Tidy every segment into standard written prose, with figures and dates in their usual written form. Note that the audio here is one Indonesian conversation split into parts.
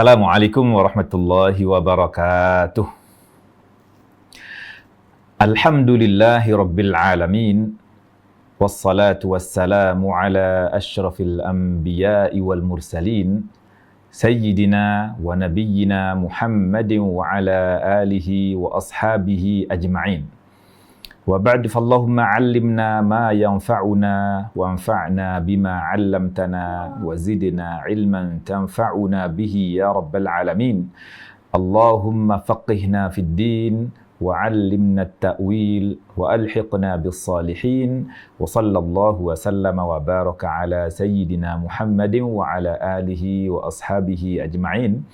Assalamualaikum warahmatullahi wabarakatuh. Alhamdulillahi rabbil alamin. Wassalatu wassalamu ala asyrafil anbiya'i wal mursalin. Sayyidina wa nabiyyina Muhammadin wa ala alihi wa ashabihi ajma'in. Wa ba'du fallahumma 'allimna ma yanfa'una wanfa'na bima 'allamtana wa zidna 'ilman tanfa'una bihi ya rabbal alamin. Allahumma faqihna fid din wa 'allimna at-ta'wil wa alhiqna bis salihin wa sallallahu wa sallama wa baraka ala sayyidina Muhammadin wa ala alihi wa ashabihi ajma'in.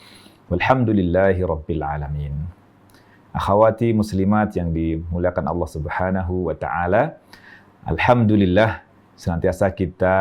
Walhamdulillahi rabbil alamin. Akhwati muslimat yang dimuliakan Allah Subhanahu wa taala. Alhamdulillah senantiasa kita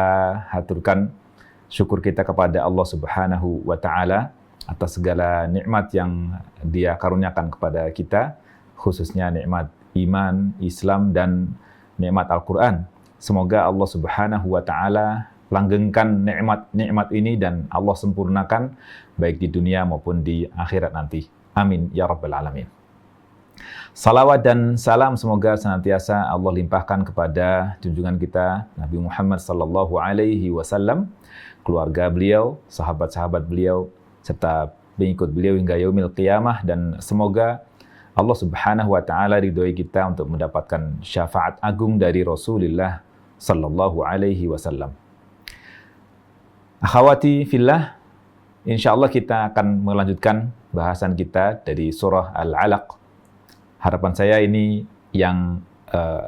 haturkan syukur kita kepada Allah Subhanahu wa taala atas segala nikmat yang Dia karuniakan kepada kita, khususnya nikmat iman, Islam dan nikmat Al-Qur'an. Semoga Allah Subhanahu wa taala langgengkan nikmat-nikmat ini dan Allah sempurnakan baik di dunia maupun di akhirat nanti. Amin ya rabbal alamin. Salawat dan salam semoga senantiasa Allah limpahkan kepada junjungan kita Nabi Muhammad sallallahu alaihi wasallam, keluarga beliau, sahabat-sahabat beliau, serta pengikut beliau hingga yaumil qiyamah, dan semoga Allah Subhanahu wa taala ridhoi kita untuk mendapatkan syafaat agung dari Rasulullah sallallahu alaihi wasallam. Akhwati fillah, insyaallah kita akan melanjutkan bahasan kita dari surah Al-Alaq. Harapan saya ini yang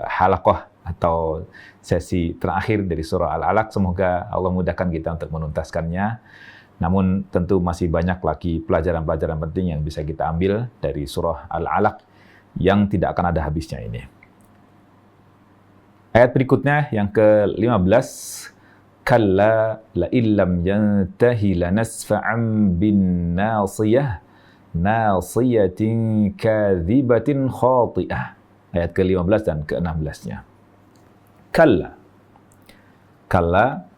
halaqah atau sesi terakhir dari surah Al-Alaq. Semoga Allah mudahkan kita untuk menuntaskannya. Namun tentu masih banyak lagi pelajaran-pelajaran penting yang bisa kita ambil dari surah Al-Alaq yang tidak akan ada habisnya ini. Ayat berikutnya yang ke-15. Kalla la illam yantahi lanasfa'an bin nasiyah nasiyatin kadhibatin khati'ah. Ayat ke-15 dan ke-16-nya. Kalla. Kalla,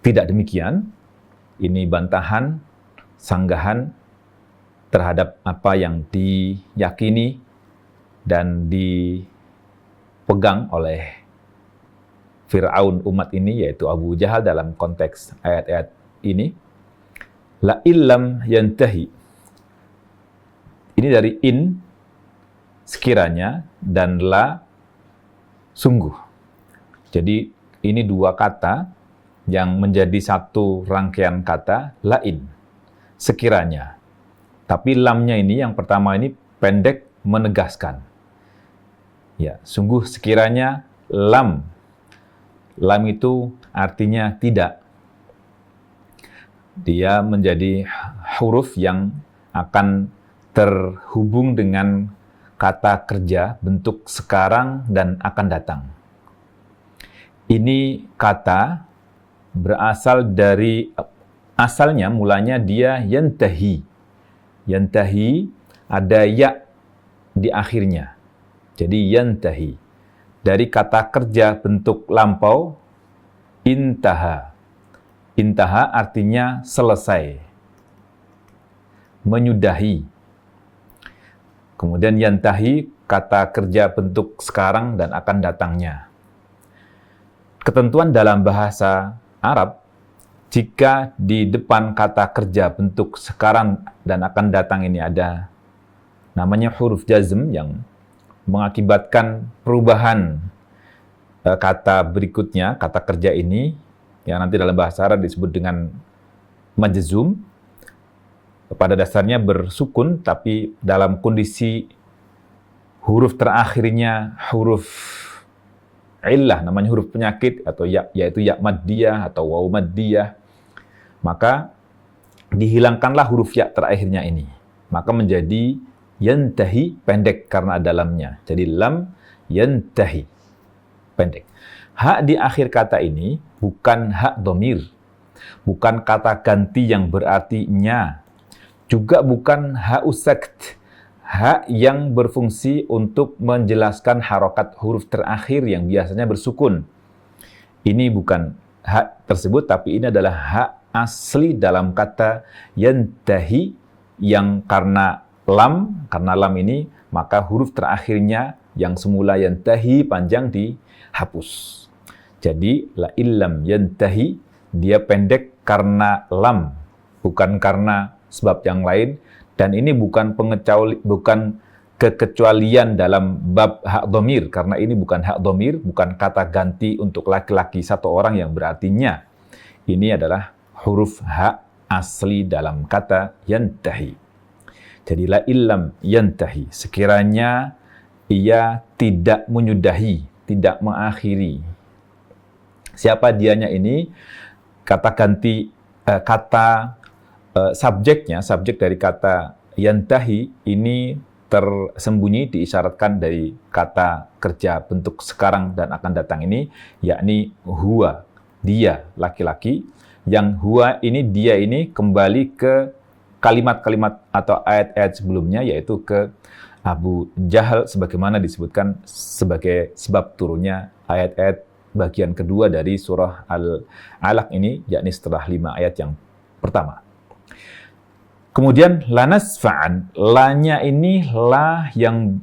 tidak demikian. Ini bantahan, sanggahan terhadap apa yang diyakini dan dipegang oleh Fir'aun umat ini, yaitu Abu Jahal dalam konteks ayat-ayat ini. La illam yantahi. Ini dari in, sekiranya, dan la, sungguh. Jadi ini dua kata yang menjadi satu rangkaian kata, lain, sekiranya. Tapi lamnya ini, yang pertama ini pendek, menegaskan. Ya, sungguh sekiranya lam. Lam itu artinya tidak. Dia menjadi huruf yang akan terhubung dengan kata kerja bentuk sekarang dan akan datang. Ini kata berasal dari, asalnya mulanya dia yantahi. Yantahi ada ya di akhirnya. Jadi yantahi. Dari kata kerja bentuk lampau, intaha. Intaha artinya selesai, menyudahi. Kemudian yantahi, kata kerja bentuk sekarang dan akan datangnya. Ketentuan dalam bahasa Arab, jika di depan kata kerja bentuk sekarang dan akan datang ini ada namanya huruf jazm yang mengakibatkan perubahan kata berikutnya, kata kerja ini, yang nanti dalam bahasa Arab disebut dengan majzum, pada dasarnya bersukun, tapi dalam kondisi huruf terakhirnya huruf illah, namanya huruf penyakit, atau ya, yaitu ya maddiyah atau waw maddiyah, maka dihilangkanlah huruf ya terakhirnya ini. Maka menjadi yantahi, pendek karena ada lamnya. Jadi lam yantahi, pendek. Hak di akhir kata ini bukan hak domir, bukan kata ganti yang berarti nya, juga bukan hak usakt, hak yang berfungsi untuk menjelaskan harokat huruf terakhir yang biasanya bersukun. Ini bukan hak tersebut, tapi ini adalah hak asli dalam kata yantahi, yang karena lam ini, maka huruf terakhirnya yang semula yantahi panjang dihapus. Jadi la illam yantahi, dia pendek karena lam, bukan karena sebab yang lain. Dan ini bukan kekecualian dalam bab hak dhamir, karena ini bukan hak dhamir, bukan kata ganti untuk laki-laki satu orang yang berartinya. Ini adalah huruf hak asli dalam kata yantahi. Jadi la illam yantahi, sekiranya ia tidak menyudahi, tidak mengakhiri. Siapa dianya ini? Kata ganti, subjeknya, subjek dari kata yantahi ini tersembunyi, diisyaratkan dari kata kerja bentuk sekarang dan akan datang ini, yakni huwa, dia, laki-laki. Yang huwa ini, dia ini kembali ke kalimat-kalimat atau ayat-ayat sebelumnya, yaitu ke Abu Jahal, sebagaimana disebutkan sebagai sebab turunnya ayat-ayat bagian kedua dari surah Al-Alaq ini, yakni setelah 5 ayat yang pertama. Kemudian lanasfa'an, la-nya ini la yang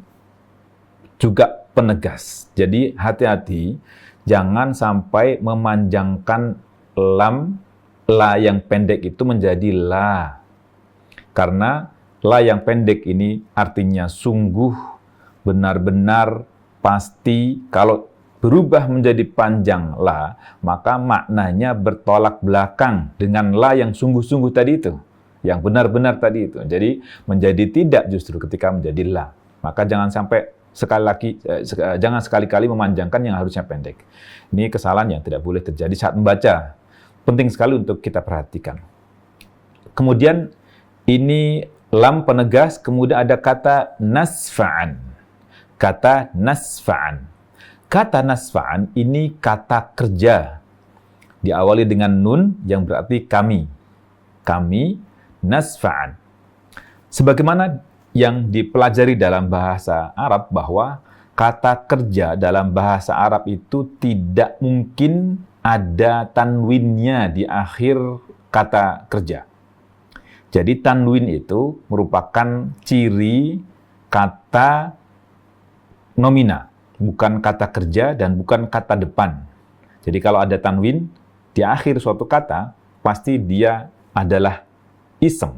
juga penegas. Jadi hati-hati, jangan sampai memanjangkan lam, la yang pendek itu menjadi la. Karena la yang pendek ini artinya sungguh, benar-benar, pasti. Kalau berubah menjadi panjang la, maka maknanya bertolak belakang dengan la yang sungguh-sungguh tadi itu, yang benar-benar tadi itu. Jadi menjadi tidak justru ketika menjadi la. Maka jangan sampai jangan sekali-kali memanjangkan yang harusnya pendek. Ini kesalahan yang tidak boleh terjadi saat membaca. Penting sekali untuk kita perhatikan. Kemudian ini lam penegas, kemudian ada kata nasfa'an. Kata nasfa'an. Kata nasfa'an ini kata kerja. Diawali dengan nun yang berarti kami. Kami nasfa'an. Sebagaimana yang dipelajari dalam bahasa Arab, bahwa kata kerja dalam bahasa Arab itu tidak mungkin ada tanwinnya di akhir kata kerja. Jadi tanwin itu merupakan ciri kata nomina, bukan kata kerja dan bukan kata depan. Jadi kalau ada tanwin di akhir suatu kata, pasti dia adalah ism.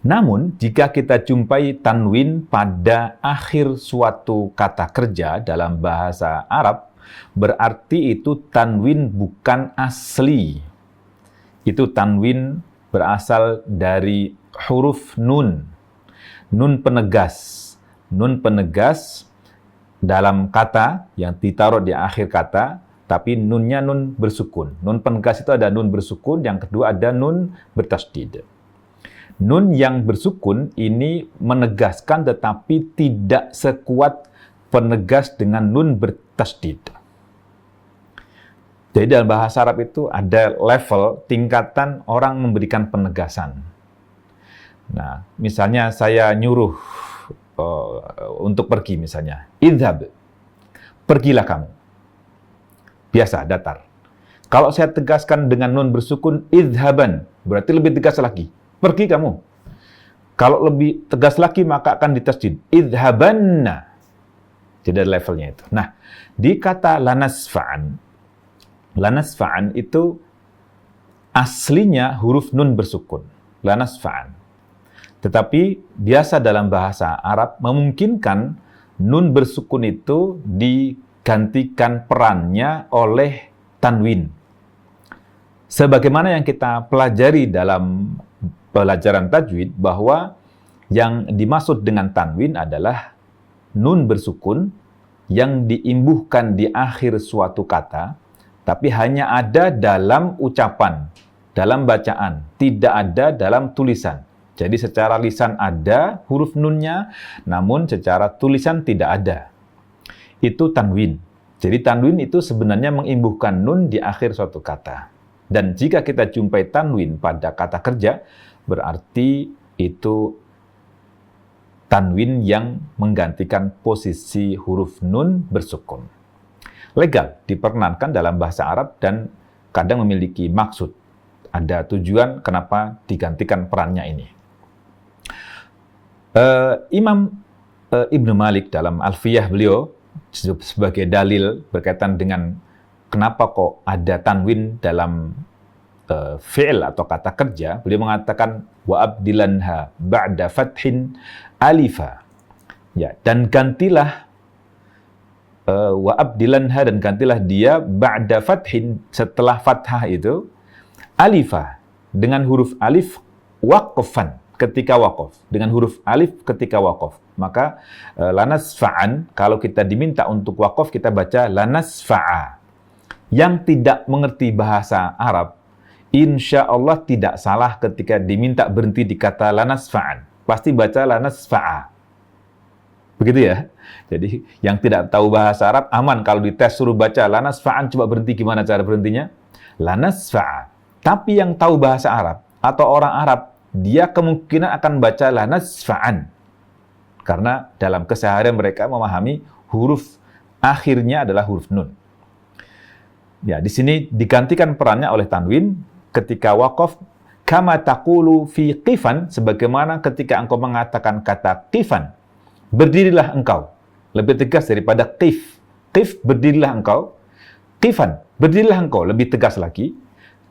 Namun, jika kita jumpai tanwin pada akhir suatu kata kerja dalam bahasa Arab, berarti itu tanwin bukan asli. Itu tanwin berasal dari huruf nun. Nun penegas. Nun penegas dalam kata yang ditaruh di akhir kata, tapi nunnya nun bersukun. Nun penegas itu ada nun bersukun, yang kedua ada nun bertasydid. Nun yang bersukun ini menegaskan tetapi tidak sekuat penegas dengan nun bertasydid. Jadi dalam bahasa Arab itu ada level, tingkatan orang memberikan penegasan. Nah, misalnya saya nyuruh untuk pergi misalnya, idhab, pergilah kamu. Biasa, datar. Kalau saya tegaskan dengan nun bersukun, idhaban, berarti lebih tegas lagi. Pergi kamu. Kalau lebih tegas lagi, maka akan ditasydid. Idhabanna. Jadi ada levelnya itu. Nah, di kata lanasfa'an itu aslinya huruf nun bersukun. Lanasfa'an. Tetapi biasa dalam bahasa Arab memungkinkan nun bersukun itu digantikan perannya oleh tanwin. Sebagaimana yang kita pelajari dalam pelajaran tajwid, bahwa yang dimaksud dengan tanwin adalah nun bersukun yang diimbuhkan di akhir suatu kata, tapi hanya ada dalam ucapan, dalam bacaan, tidak ada dalam tulisan. Jadi secara lisan ada huruf nunnya, namun secara tulisan tidak ada. Itu tanwin. Jadi tanwin itu sebenarnya mengimbuhkan nun di akhir suatu kata. Dan jika kita jumpai tanwin pada kata kerja, berarti itu tanwin yang menggantikan posisi huruf nun bersukun. Legal, diperkenankan dalam bahasa Arab dan kadang memiliki maksud. Ada tujuan kenapa digantikan perannya ini. Imam Ibnu Malik dalam Alfiyah beliau sebagai dalil berkaitan dengan kenapa kok ada tanwin dalam fi'il atau kata kerja, beliau mengatakan wa abdilanha ba'da fathin alifa. Ya, dan gantilah wa abdilanha, dan gantilah dia ba'da fathin, setelah fathah itu alifa, dengan huruf alif waqfan, ketika waqaf, dengan huruf alif ketika waqaf. Maka lanasfa'an, kalau kita diminta untuk waqaf kita baca lanasfa'a. Yang tidak mengerti bahasa Arab, insya Allah tidak salah ketika diminta berhenti di kata lanasfa'an, pasti baca lanasfa'a. Begitu ya. Jadi yang tidak tahu bahasa Arab aman, kalau dites suruh baca lanasfa'an, coba berhenti, gimana cara berhentinya? Lanasfa'a. Tapi yang tahu bahasa Arab atau orang Arab, dia kemungkinan akan baca lanasfa'an. Karena dalam keseharian mereka memahami huruf akhirnya adalah huruf nun. Ya, di sini digantikan perannya oleh tanwin ketika waqaf, kama taqulu fi qifan, sebagaimana ketika engkau mengatakan kata qifan, berdirilah engkau. Lebih tegas daripada qif. Qif, berdirilah engkau. Qifan, berdirilah engkau, lebih tegas lagi.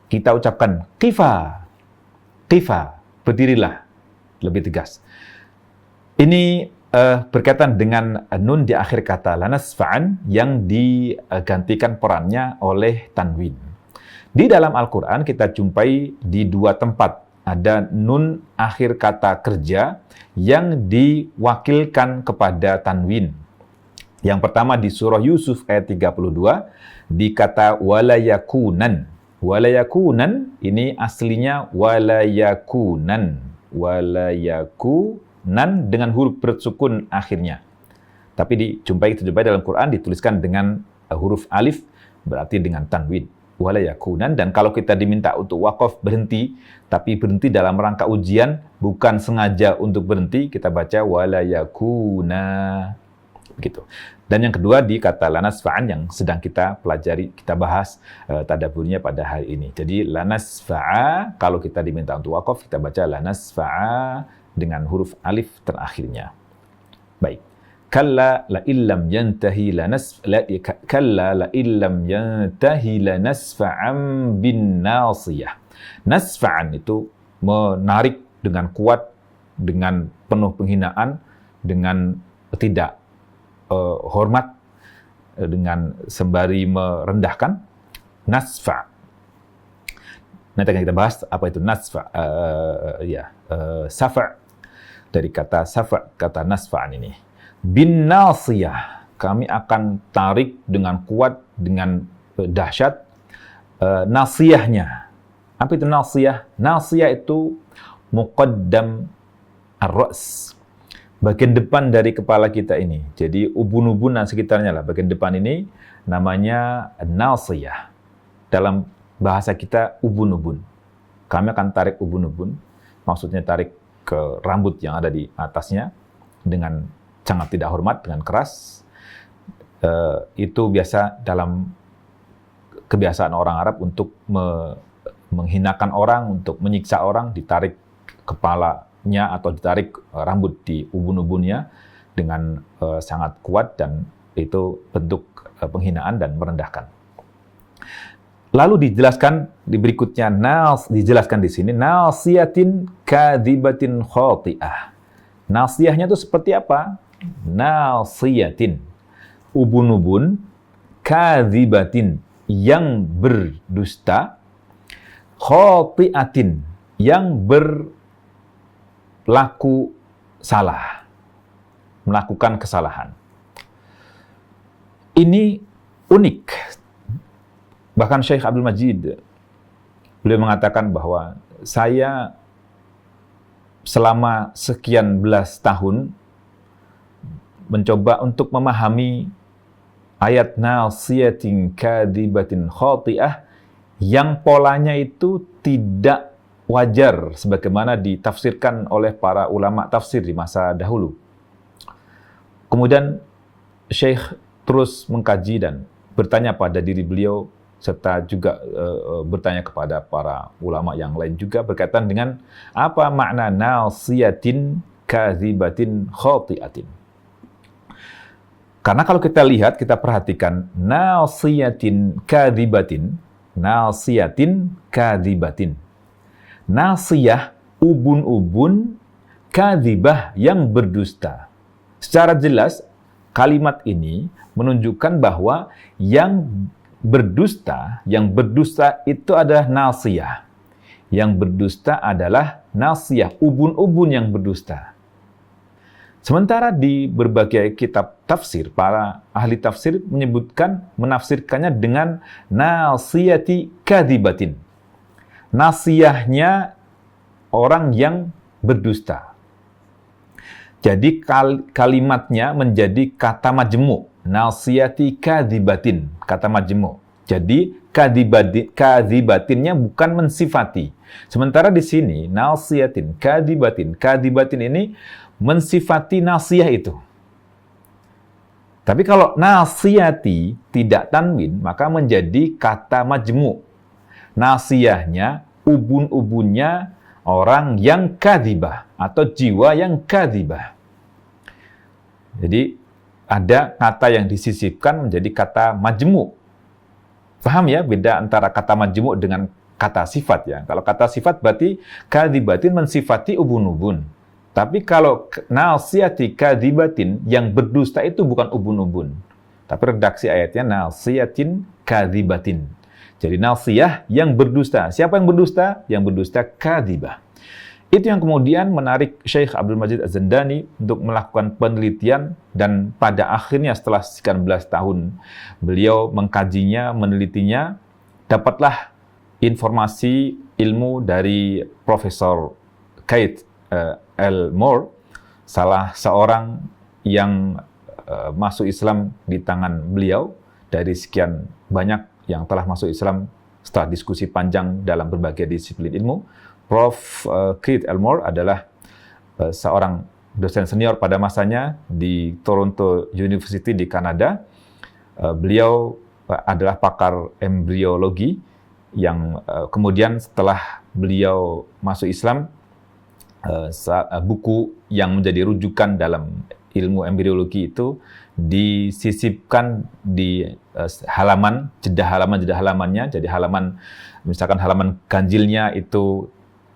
Kita ucapkan qifa. Qifa, berdirilah, lebih tegas. Ini berkaitan dengan nun di akhir kata lanasfa'an yang digantikan perannya oleh tanwin. Di dalam Al-Quran kita jumpai di dua tempat ada nun akhir kata kerja yang diwakilkan kepada tanwin. Yang pertama di surah Yusuf ayat 32, di kata walayakunan. Walayakunan ini aslinya walayakunan. Walayakunan dengan huruf bersukun akhirnya. Tapi dijumpai dalam Quran dituliskan dengan huruf alif, berarti dengan tanwin. Walayakunan, dan kalau kita diminta untuk waqaf berhenti, tapi berhenti dalam rangka ujian, bukan sengaja untuk berhenti, kita baca walayakuna. Begitu. Dan yang kedua di kata lanasfa'an yang sedang kita pelajari, kita bahas tadaburnya pada hari ini. Jadi lanasfa'a, kalau kita diminta untuk waqaf, kita baca lanasfa'a dengan huruf alif terakhirnya. Baik. Kalla la illam yantahi lanasfa'an bin nasiyah. Nasfa'an itu menarik dengan kuat, dengan penuh penghinaan, dengan tidak hormat, dengan sembari merendahkan. Nasfa'. Nanti akan kita bahas apa itu nasfa'. Safa' dari kata safa', kata nasfa'an ini. Bin nasiyah, kami akan tarik dengan kuat, dengan dahsyat. Nasiyahnya. Apa itu nasiyah? Nasiyah itu muqaddam ar-ra's, bagian depan dari kepala kita ini. Jadi ubun-ubun dan sekitarnya lah, bagian depan ini namanya nasiyah. Dalam bahasa kita ubun-ubun. Kami akan tarik ubun-ubun, maksudnya tarik ke rambut yang ada di atasnya dengan sangat tidak hormat, dengan keras. Itu biasa dalam kebiasaan orang Arab untuk menghinakan orang, untuk menyiksa orang, ditarik kepalanya atau ditarik rambut di ubun-ubunnya dengan sangat kuat, dan itu bentuk penghinaan dan merendahkan. Lalu dijelaskan di berikutnya, dijelaskan di sini, nasiyatin kadzibatin khati'ah. Nasiyahnya itu seperti apa? Nasiyatin, ubun-ubun, kadzibatin, yang berdusta, khati'atin, yang berlaku salah, melakukan kesalahan. Ini unik. Bahkan Syekh Abdul Majid, beliau mengatakan bahwa saya selama sekian belas tahun mencoba untuk memahami ayat nasiyatin kadzibatin khati'ah yang polanya itu tidak wajar sebagaimana ditafsirkan oleh para ulama tafsir di masa dahulu. Kemudian Syekh terus mengkaji dan bertanya pada diri beliau, serta juga bertanya kepada para ulama yang lain juga berkaitan dengan apa makna nasiyatin kadzibatin khati'atin. Karena kalau kita lihat, kita perhatikan nasiyatin kadzibatin, nasiyatin kadzibatin. Nasiyah, ubun-ubun, kadzibah yang berdusta. Secara jelas, kalimat ini menunjukkan bahwa yang berdusta itu adalah nasiyah. Yang berdusta adalah nasiyah, ubun-ubun yang berdusta. Sementara di berbagai kitab tafsir, para ahli tafsir menafsirkannya dengan nasiyati kadzibatin. Nasiyahnya orang yang berdusta. Jadi kalimatnya menjadi kata majmu', nasiyati kadzibatin, kata majmu'. Jadi kadzibatinnya bukan mensifati. Sementara di sini nasiyatin kadzibatin ini mensifati nasiyah itu. Tapi kalau nasiyati tidak tanwin, maka menjadi kata majmu'. Nasiyahnya, ubun-ubunnya orang yang kadzibah atau jiwa yang kadzibah. Jadi ada kata yang disisipkan menjadi kata majmu'. Paham ya beda antara kata majmu' dengan kata sifat ya. Kalau kata sifat berarti kadzibatin mensifati ubun-ubun. Tapi kalau nasiyati kadzibatin yang berdusta itu bukan ubun-ubun. Tapi redaksi ayatnya nasiyatin kadzibatin. Jadi nasiyah yang berdusta. Siapa yang berdusta? Yang berdusta kadzibah. Itu yang kemudian menarik Syekh Abdul Majid Az-Zandani untuk melakukan penelitian, dan pada akhirnya setelah sekian belas tahun beliau mengkajinya, menelitinya, dapatlah informasi ilmu dari Profesor Keith Elmore, salah seorang yang masuk Islam di tangan beliau dari sekian banyak yang telah masuk Islam setelah diskusi panjang dalam berbagai disiplin ilmu. Prof. Keith Elmore adalah seorang dosen senior pada masanya di Toronto University di Kanada. Beliau adalah pakar embriologi yang kemudian setelah beliau masuk Islam, buku yang menjadi rujukan dalam ilmu embriologi itu disisipkan di jeda halamannya. Jadi misalkan halaman ganjilnya itu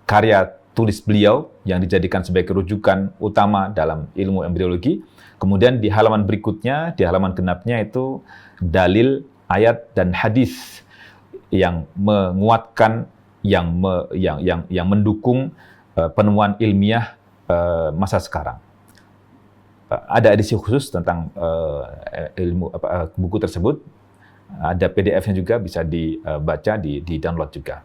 karya tulis beliau yang dijadikan sebagai rujukan utama dalam ilmu embriologi. Kemudian di halaman berikutnya, di halaman genapnya itu dalil, ayat dan hadis yang menguatkan, yang mendukung penemuan ilmiah masa sekarang. Ada edisi khusus tentang buku tersebut. Ada PDF-nya juga, bisa dibaca, di-download juga.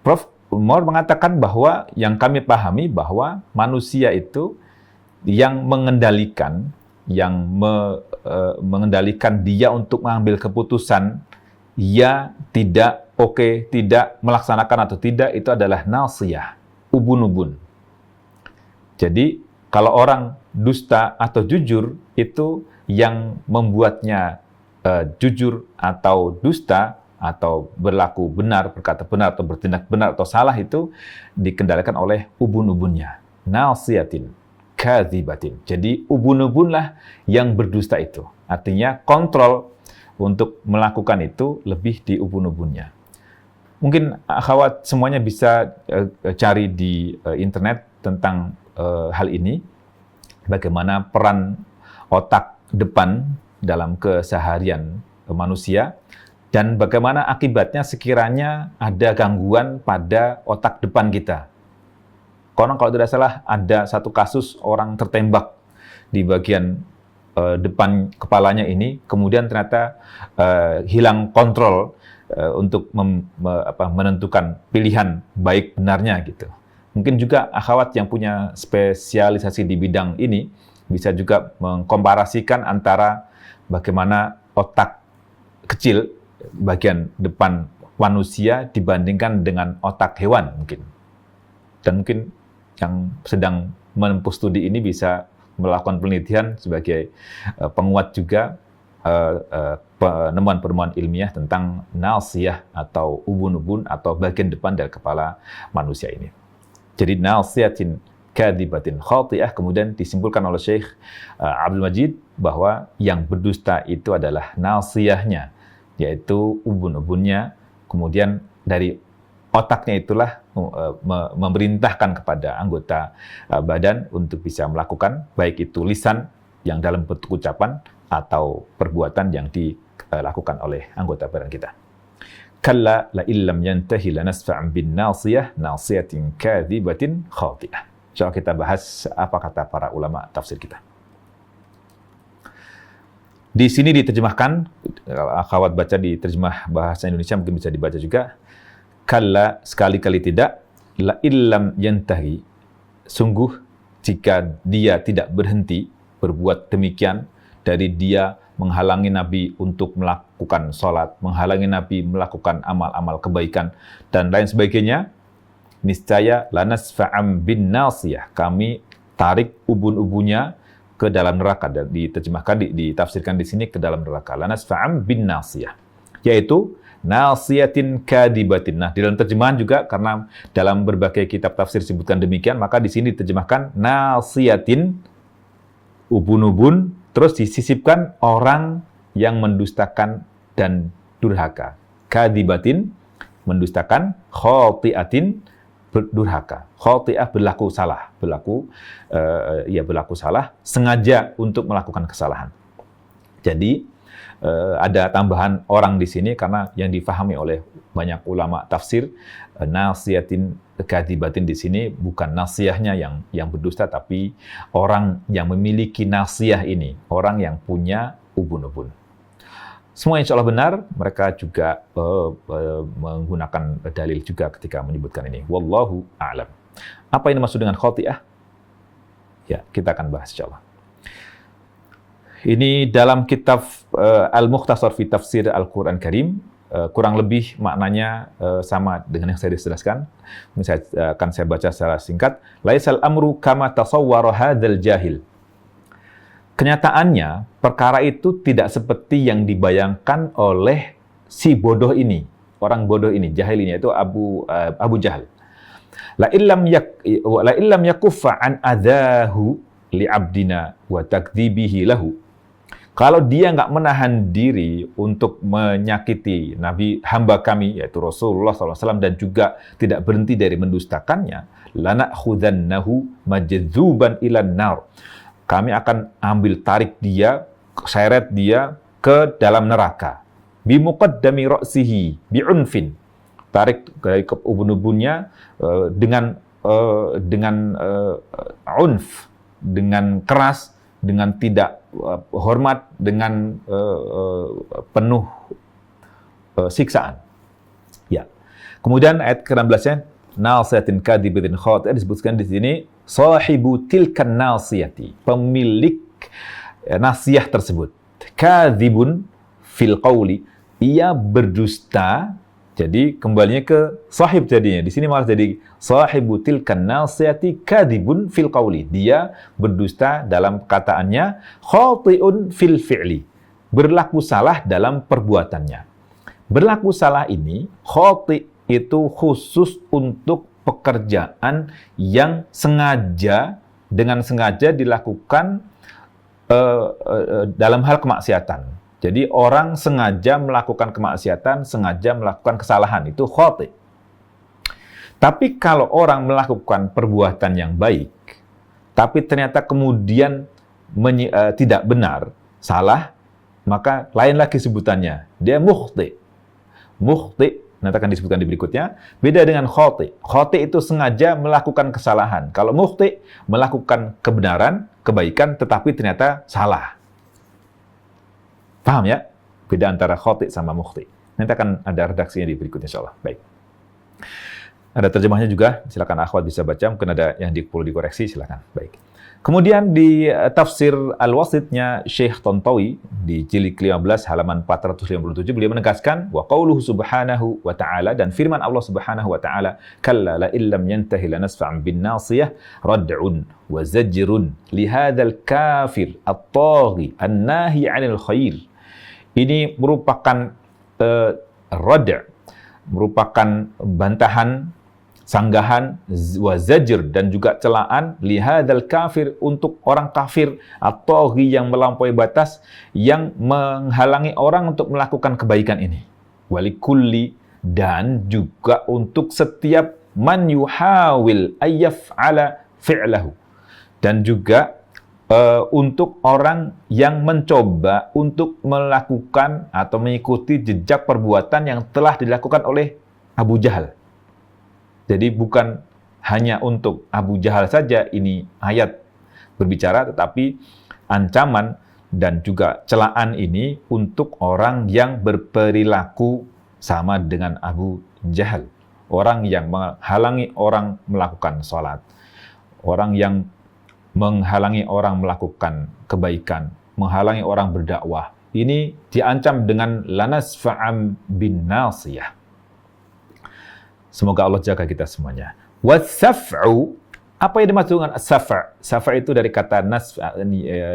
Prof. Umar mengatakan bahwa yang kami pahami bahwa manusia itu yang mengendalikan dia untuk mengambil keputusan ya, tidak, oke, tidak, melaksanakan atau tidak, itu adalah nasiyah, ubun-ubun. Jadi kalau orang dusta atau jujur, itu yang membuatnya jujur atau dusta atau berlaku benar, berkata benar atau bertindak benar atau salah itu dikendalikan oleh ubun-ubunnya. Nasiyatin kadzibatin. Jadi ubun-ubunlah yang berdusta itu. Artinya kontrol untuk melakukan itu lebih di ubun-ubunnya. Mungkin akhwat semuanya bisa cari di internet tentang hal ini. Bagaimana peran otak depan dalam keseharian manusia, dan bagaimana akibatnya sekiranya ada gangguan pada otak depan kita. Konon kalau tidak salah ada satu kasus orang tertembak di bagian depan kepalanya ini, kemudian ternyata hilang kontrol untuk menentukan pilihan baik benarnya gitu. Mungkin juga akhwat yang punya spesialisasi di bidang ini bisa juga mengkomparasikan antara bagaimana otak kecil bagian depan manusia dibandingkan dengan otak hewan mungkin. Dan mungkin yang sedang menempuh studi ini bisa melakukan penelitian sebagai penguat juga penemuan-penemuan ilmiah tentang nasiyah atau ubun-ubun atau bagian depan dari kepala manusia ini. Jadi nasiyatin kadibatin khati'ah, kemudian disimpulkan oleh Syekh Abdul Majid bahwa yang berdusta itu adalah nasiyahnya, yaitu ubun-ubunnya, kemudian dari otaknya itulah memerintahkan kepada anggota badan untuk bisa melakukan, baik itu lisan yang dalam bentuk ucapan atau perbuatan yang dilakukan oleh anggota badan kita. Kalla la illam yantahi lanasfa'an bin nasiyah nasiyatin kadhibatin khati'ah. Coba kita bahas apa kata para ulama tafsir kita. Di sini diterjemahkan, akhwat baca di terjemah bahasa Indonesia mungkin bisa dibaca juga. Kalla, sekali-kali tidak, la illam yantahi, sungguh jika dia tidak berhenti berbuat demikian, dari dia menghalangi Nabi untuk melakukan sholat, menghalangi Nabi melakukan amal-amal kebaikan, dan lain sebagainya, niscaya lanasfa'am bin nasiyah, kami tarik ubun-ubunnya ke dalam neraka. Dan diterjemahkan, ditafsirkan di sini ke dalam neraka. Lanasfa'am bin nasiyah, yaitu nasiyatin kadibatin. Nah, di dalam terjemahan juga, karena dalam berbagai kitab tafsir disebutkan demikian, maka di sini diterjemahkan nasiyatin, ubun-ubun, terus disisipkan orang yang mendustakan dan durhaka. Kadibatin, mendustakan, khati'atin, durhaka. Khati'ah berlaku salah, berlaku salah, sengaja untuk melakukan kesalahan. Jadi ada tambahan orang di sini karena yang difahami oleh banyak ulama tafsir, nasiyatin kadibatin di sini bukan nasiyahnya yang berdusta, tapi orang yang memiliki nasiyah ini, orang yang punya ubun-ubun. Semua insya Allah benar, mereka juga menggunakan dalil juga ketika menyebutkan ini. Wallahu a'lam. Apa yang dimaksud dengan khati'ah? Ya, kita akan bahas insya Allah. Ini dalam kitab Al-Mukhtasar fi Tafsir Al-Quran Karim, kurang lebih maknanya sama dengan yang saya jelaskan. Akan saya baca secara singkat. Laisal amru kama tasawwara hadzal jahil. Kenyataannya, perkara itu tidak seperti yang dibayangkan oleh si bodoh ini, orang bodoh ini, jahil ini, yaitu Abu Jahal. La illam yakuffa an adahu li abdina wa takdzibihi lahu. Kalau dia nggak menahan diri untuk menyakiti Nabi hamba kami, yaitu Rasulullah SAW, dan juga tidak berhenti dari mendustakannya, lana'khudhannahu majdzuban ilan nar. Kami akan ambil tarik dia, seret dia ke dalam neraka. Bimuqaddami ra'sihi bi'unfin. Tarik dari ubun-ubunnya dengan unf, dengan keras, dengan tidak hormat, dengan penuh siksaan. Ya. Kemudian ayat ke-16-nya, nasiyatin kadibatin khati'ah, disebutkan di sini sahibu tilkan nasiyati, pemilik nasiyah tersebut. Kadzibun fil qawli, ia berdusta. Jadi kembalinya ke sahib jadinya. Di sini malah jadi sahibu tilkan nasiyati kadzibun fil qawli. Dia berdusta dalam perkataannya, khati'un fil fi'li. Berlaku salah dalam perbuatannya. Berlaku salah ini, khati' itu khusus untuk pekerjaan yang dengan sengaja dilakukan dalam hal kemaksiatan. Jadi orang sengaja melakukan kemaksiatan, sengaja melakukan kesalahan, itu khati'. Tapi kalau orang melakukan perbuatan yang baik, tapi ternyata kemudian tidak benar, salah, maka lain lagi sebutannya. Dia mukhti'. Mukhti' nanti akan disebutkan di berikutnya. Beda dengan khati'. Khati' itu sengaja melakukan kesalahan. Kalau mukhti' melakukan kebenaran, kebaikan, tetapi ternyata salah. Paham ya? Beda antara khati' sama mukhti'. Nanti akan ada redaksinya di berikutnya insya Allah. Baik. Ada terjemahnya juga, silakan akhwat bisa baca, mungkin ada yang perlu dikoreksi, silakan. Baik. Kemudian di tafsir Al-Wasitnya Syekh Tantawi di jilid 15 halaman 457 beliau menegaskan wa qauluhu subhanahu wa ta'ala, dan firman Allah Subhanahu wa ta'ala, kalla la illam yantahi lanasfa'an bin nasiyah rad'un wa zajrun li hadzal kafir at-taghi an-nahi 'anil khair. Ini merupakan rad', merupakan bantahan, sanggahan, wa zajr, dan juga celaan lihadzal kafir, untuk orang kafir atau yang melampaui batas, yang menghalangi orang untuk melakukan kebaikan ini. Walikulli, dan juga untuk setiap man yuhawil ayyaf'ala fi'lahu, dan juga untuk orang yang mencoba untuk melakukan atau mengikuti jejak perbuatan yang telah dilakukan oleh Abu Jahal. Jadi bukan hanya untuk Abu Jahal saja ini ayat berbicara, tetapi ancaman dan juga celaan ini untuk orang yang berperilaku sama dengan Abu Jahal. Orang yang menghalangi orang melakukan sholat, orang yang menghalangi orang melakukan kebaikan, menghalangi orang berdakwah. Ini diancam dengan lanasfa'am bin nasiyah. Semoga Allah jaga kita semuanya. Wasaf'u, apa yang dimaksud dengan as-saf'? Saf' itu dari kata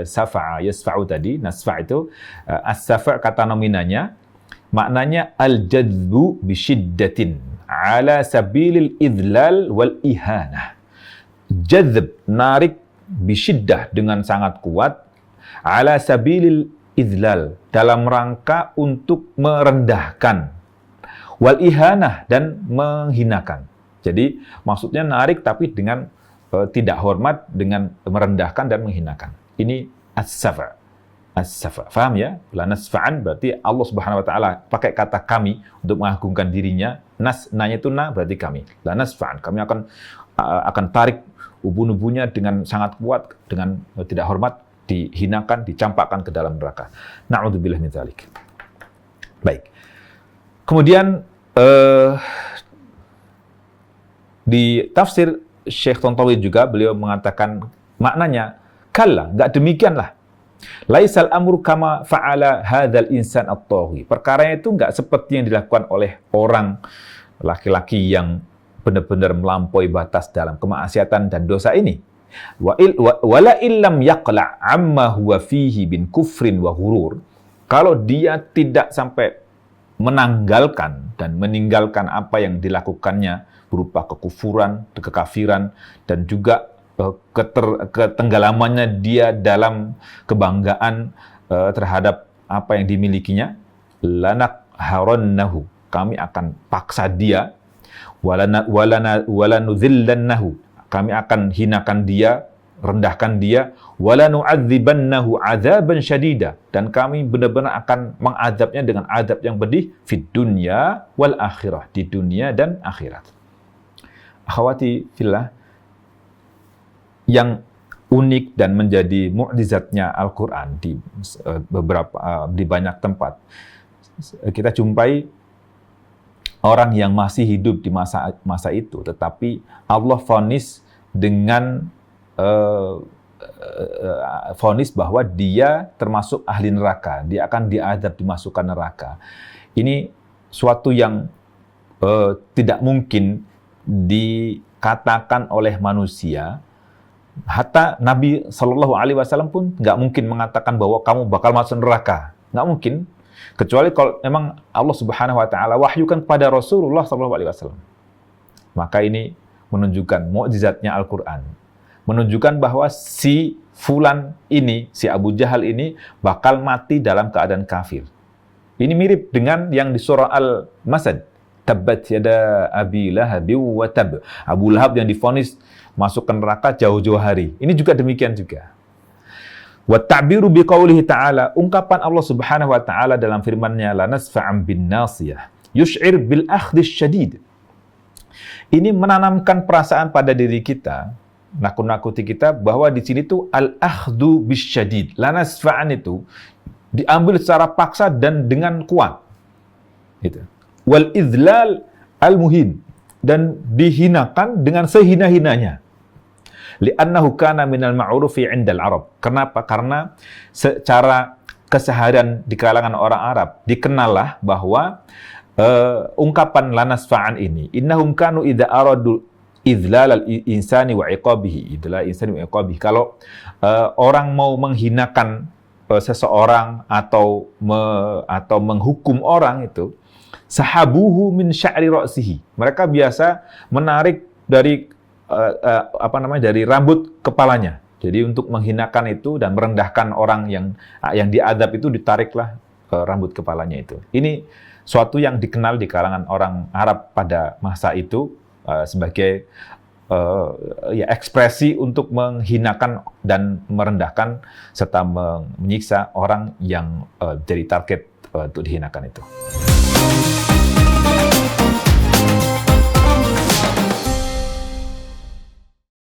safa'a, yasfa'u tadi. Nasfa' itu as-saf' kata nominanya, maknanya al-jadbu bisyiddatin ala sabilil idlal wal ihanah. Jadb, narik, bisyiddah, dengan sangat kuat, ala sabilil idlal, dalam rangka untuk merendahkan, wal ihanah, dan menghinakan. Jadi maksudnya narik tapi dengan tidak hormat, dengan merendahkan dan menghinakan. Ini as-safa. As-safa. Faham ya? La nasfa'an berarti Allah Subhanahu wa taala pakai kata kami untuk mengagungkan dirinya. Nanya itu berarti kami. La nasfa'an, kami akan tarik ubun-ubunnya dengan sangat kuat, dengan tidak hormat, dihinakan, dicampakkan ke dalam neraka. Na'udzubillah min dzalik. Baik. Kemudian di tafsir Syekh Tontowi juga beliau mengatakan maknanya, kalla, enggak demikianlah. Laisal amru kama fa'ala hadzal insan at-taghi. Perkaranya itu enggak seperti yang dilakukan oleh orang laki-laki yang benar-benar melampaui batas dalam kemaksiatan dan dosa ini. Wala illam yaqla' amma huwa fihi bin kufrin wa ghurur. Kalau dia tidak sampai menanggalkan dan meninggalkan apa yang dilakukannya berupa kekufuran, kekafiran, dan juga ketenggalamannya dia dalam kebanggaan terhadap apa yang dimilikinya, lanak harannahu, kami akan paksa dia, walanudhillannahu, kami akan hinakan dia, rendahkan dia, walanu'adzibannahu 'adzaban syadida, dan kami benar-benar akan mengadabnya dengan adab yang pedih, fid dunya wal akhirah, di dunia dan akhirat. Akhwati fillah, yang unik dan menjadi mukjizatnya Al-Qur'an di di banyak tempat kita jumpai orang yang masih hidup di masa itu, tetapi Allah vonis dengan vonis bahwa dia termasuk ahli neraka, dia akan diazab, dimasukkan neraka. Ini suatu yang tidak mungkin dikatakan oleh manusia. Hatta Nabi Shallallahu Alaihi Wasallam pun nggak mungkin mengatakan bahwa kamu bakal masuk neraka, nggak mungkin. Kecuali kalau memang Allah Subhanahu Wa Taala wahyukan kepada Rasulullah Shallallahu Alaihi Wasallam. Maka ini menunjukkan mukjizatnya Al-Quran, menunjukkan bahwa si fulan ini, si Abu Jahal ini bakal mati dalam keadaan kafir. Ini mirip dengan yang di surah Al-Masad, tabbat yada abi lahabi wa tab. Abu Lahab yang divonis masuk ke neraka jauh-jauh hari. Ini juga demikian juga. Wa ta'biru biqaulihi ta'ala, ungkapan Allah Subhanahu wa taala dalam firman-Nya, la nasfa'an bin nasiyah yush'ir bil akhdhi syadid. Ini menanamkan perasaan pada diri kita, nakut-nakuti kita bahwa di sini tuh al-akhdhu bisyadid. La nasfa'an itu diambil secara paksa dan dengan kuat. Gitu. Wal idlal al-muhin, dan dihinakan dengan sehina-hinanya. Li'annahu kana minal ma'rufi 'indal Arab. Kenapa? Karena secara keseharian di kalangan orang Arab dikenallah bahwa ungkapan lanasfa'an ini, innahum kanu idza aradu idlal al-insani wa iqabihi, idlal insani wa iqabihi. Kalau orang mau menghinakan seseorang atau menghukum orang itu, sahabuhu min sya'ri ra'sihi. Mereka biasa menarik dari dari rambut kepalanya. Jadi untuk menghinakan itu dan merendahkan orang yang diadab itu, ditariklah rambut kepalanya itu. Ini suatu yang dikenal di kalangan orang Arab pada masa itu sebagai ekspresi untuk menghinakan dan merendahkan serta menyiksa orang yang jadi target untuk dihinakan itu.